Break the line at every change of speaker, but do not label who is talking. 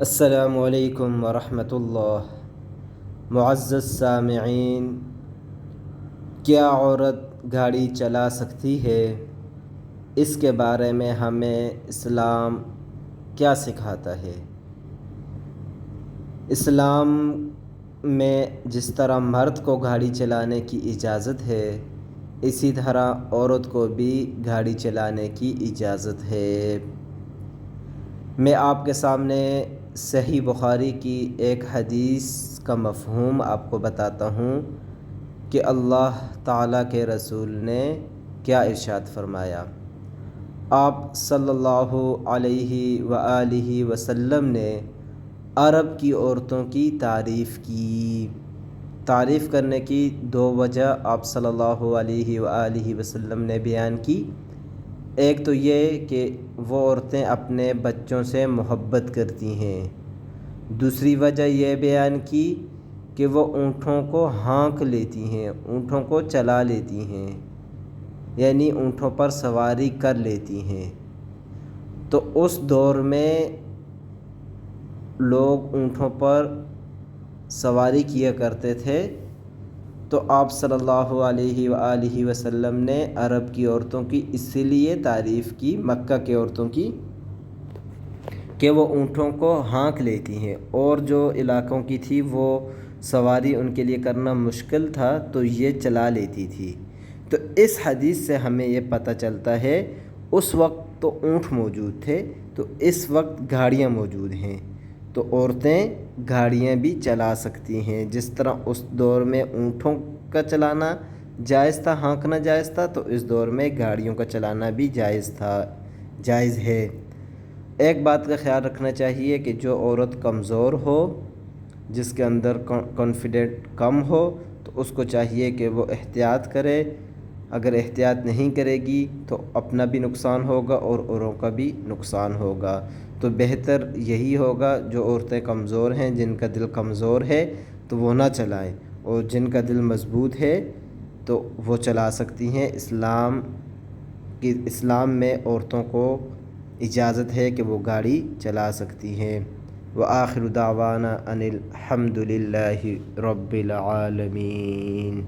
السلام علیکم ورحمۃ اللہ۔ معزز سامعین، کیا عورت گاڑی چلا سکتی ہے؟ اس کے بارے میں ہمیں اسلام کیا سکھاتا ہے؟ اسلام میں جس طرح مرد کو گاڑی چلانے کی اجازت ہے، اسی طرح عورت کو بھی گاڑی چلانے کی اجازت ہے۔ میں آپ کے سامنے صحیح بخاری کی ایک حدیث کا مفہوم آپ کو بتاتا ہوں کہ اللہ تعالیٰ کے رسول نے کیا ارشاد فرمایا۔ آپ صلی اللہ علیہ وآلہ وسلم نے عرب کی عورتوں کی تعریف کرنے کی دو وجہ آپ صلی اللہ علیہ وآلہ وسلم نے بیان کی۔ ایک تو یہ کہ وہ عورتیں اپنے بچوں سے محبت کرتی ہیں، دوسری وجہ یہ بیان کی کہ وہ اونٹوں کو ہانک لیتی ہیں، اونٹوں کو چلا لیتی ہیں، یعنی اونٹوں پر سواری کر لیتی ہیں۔ تو اس دور میں لوگ اونٹوں پر سواری کیا کرتے تھے، تو آپ صلی اللہ علیہ وآلہ وسلم نے عرب کی عورتوں کی اسی لیے تعریف کی، مکہ کے عورتوں کی، کہ وہ اونٹوں کو ہانک لیتی ہیں، اور جو علاقوں کی تھی وہ سواری ان کے لیے کرنا مشکل تھا تو یہ چلا لیتی تھی۔ تو اس حدیث سے ہمیں یہ پتہ چلتا ہے اس وقت تو اونٹ موجود تھے، تو اس وقت گاڑیاں موجود ہیں، تو عورتیں گاڑیاں بھی چلا سکتی ہیں۔ جس طرح اس دور میں اونٹوں کا چلانا جائز تھا، ہانکنا جائز تھا، تو اس دور میں گاڑیوں کا چلانا بھی جائز ہے۔ ایک بات کا خیال رکھنا چاہیے کہ جو عورت کمزور ہو، جس کے اندر کانفیڈنٹ کم ہو، تو اس کو چاہیے کہ وہ احتیاط کرے۔ اگر احتیاط نہیں کرے گی تو اپنا بھی نقصان ہوگا اور اوروں کا بھی نقصان ہوگا۔ تو بہتر یہی ہوگا جو عورتیں کمزور ہیں، جن کا دل کمزور ہے تو وہ نہ چلائیں، اور جن کا دل مضبوط ہے تو وہ چلا سکتی ہیں۔ اسلام میں عورتوں کو اجازت ہے کہ وہ گاڑی چلا سکتی ہیں۔ وآخر دعوانا ان الحمد للہ رب العالمین۔